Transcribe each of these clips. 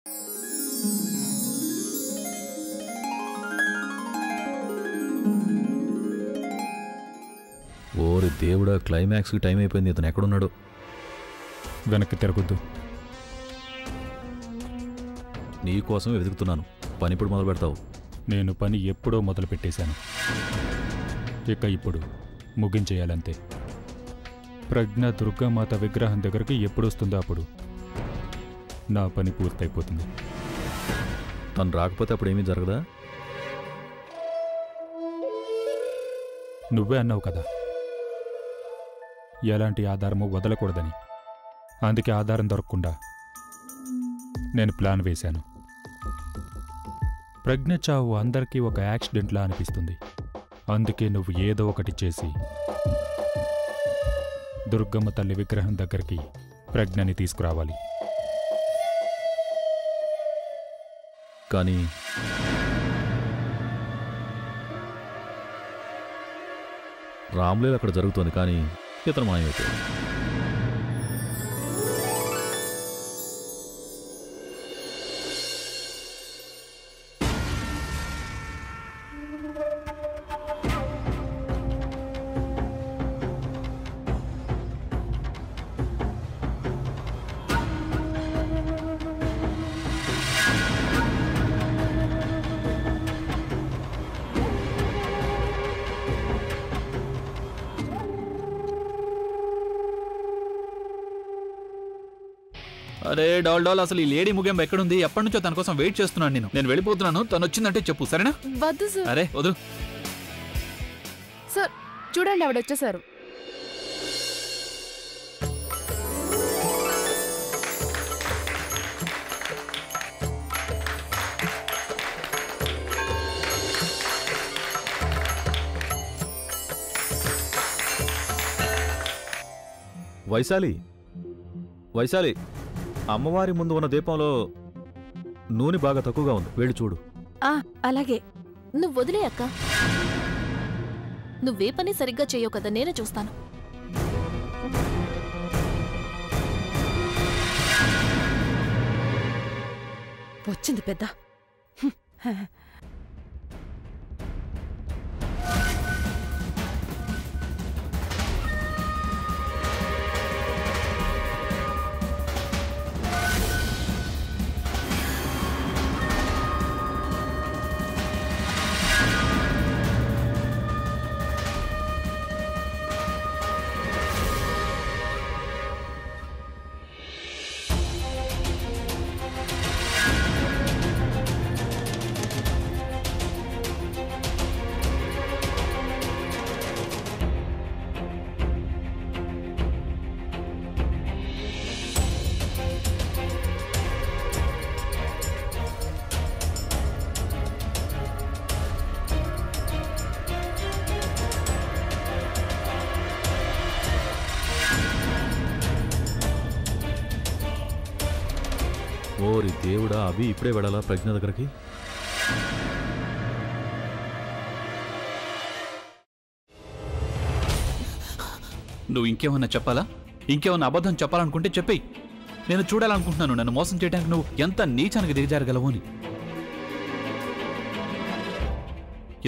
ఓరి దేవుడా, క్లైమాక్స్కి టైం అయిపోయింది. ఇతను ఎక్కడున్నాడు? వెనక్కి తిరగొద్దు. నీకోసమే వెతుకుతున్నాను. పని ఇప్పుడు మొదలు పెడతావు? నేను పని ఎప్పుడో మొదలు పెట్టేశాను. ఇక ఇప్పుడు ముగించేయాలంతే. ప్రజ్ఞ దుర్గామాత విగ్రహం దగ్గరికి ఎప్పుడొస్తుందో అప్పుడు నా పని పూర్తయిపోతుంది. తను రాకపోతే అప్పుడు ఏమీ జరగదా? నువ్వే అన్నావు కదా ఎలాంటి ఆధారము వదలకూడదని. అందుకే ఆధారం దొరకకుండా నేను ప్లాన్ వేశాను. ప్రజ్ఞ చావు అందరికీ ఒక యాక్సిడెంట్లా అనిపిస్తుంది. అందుకే నువ్వు ఏదో ఒకటి చేసి దుర్గమ్మ తల్లి విగ్రహం దగ్గరికి ప్రజ్ఞని తీసుకురావాలి. కానీ రామ్లీల అక్కడ జరుగుతోంది, కానీ ఇతను మాయమైపోయాడు. అరే డాల్ డాల్, అసలు ఈ లేడీ ముగింపు ఎక్కడుంది? ఎప్పటి నుంచో తన కోసం వెయిట్ చేస్తున్నాను. నేను వెళ్ళిపోతున్నాను. తను వచ్చిందంటే చెప్పు, సరేనా? వద్దు సార్. అరే వదులు సార్, చూడండి ఆవిడ వచ్చేసారు. వైశాలి, వైశాలి, అమ్మవారి ముందు ఉన్న దీపంలో నూనె బాగా తక్కువగా ఉంది, వెళ్ళి చూడు. అలాగే. నువ్వు వదిలే అక్క. నువ్వే పని సరిగ్గా చేయవు కదా, నేనే చూస్తాను. వచ్చింది పెద్ద. ఓరి దేవుడా, అవి ఇప్పుడే వెళ్ళాలా ప్రజ్ఞ దగ్గరికి? నువ్వు ఇంకేమన్నా చెప్పాలా? ఇంకేమన్నా అబద్ధం చెప్పాలనుకుంటే చెప్పేయి. నేను చూడాలనుకుంటున్నాను నన్ను మోసం చేయడానికి నువ్వు ఎంత నీచానికి దిగజారగలవు అని.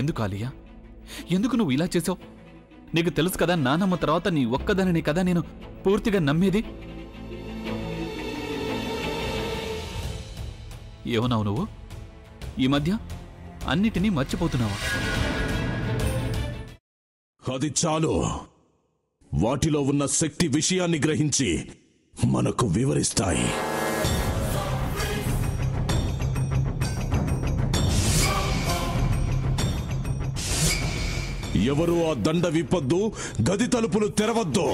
ఎందుకు ఆలియా, ఎందుకు నువ్వు ఇలా చేసావు? నీకు తెలుసు కదా నానమ్మ తర్వాత నీ ఒక్కదానిని కదా నేను పూర్తిగా నమ్మేది. ఏమన్నావు నువ్వు? ఈ మధ్య అన్నిటినీ మర్చిపోతున్నావా? అది చాలు. వాటిలో ఉన్న శక్తి విషయాన్ని గ్రహించి మనకు వివరిస్తాయి. ఎవరు ఆ దండ విప్పొద్దు, గది తలుపులు తెరవద్దు.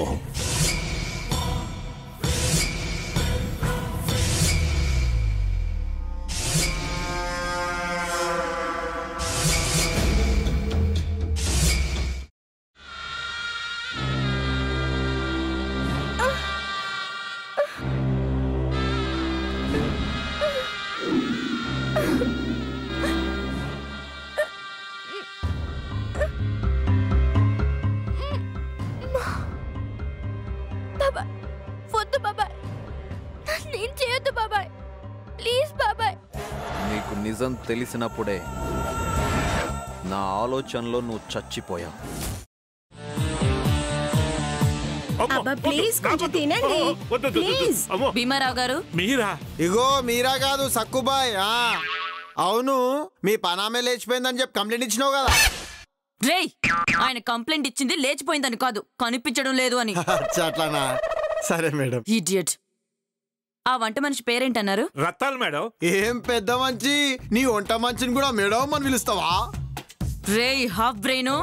నీకు నిజం తెలిసినప్పుడే నా ఆలోచనలో నువ్వు చచ్చిపోయావు. భీమారావు గారు మీరా? ఇగో మీరా కాదు సక్కుబాయ్. అవును, మీ పనామే లేచిపోయిందని చెప్పి కంప్లైంట్ ఇచ్చినావు కదా. రేయ్, ఆయన కంప్లైంట్ ఇచ్చింది లేచిపోయిందని కాదు, కనిపించడం లేదు అని. అట్లానా? సరే మేడం. ఇడియట్. ఆ వంట మనిషి పేరేంటన్నారు? రత్తాలు మేడం. ఏం పెద్ద మంచి, నీ వంట మంచిని కూడా మేడం అని పిలుస్తావా? రేయ్ హాఫ్ బ్రెయిన్,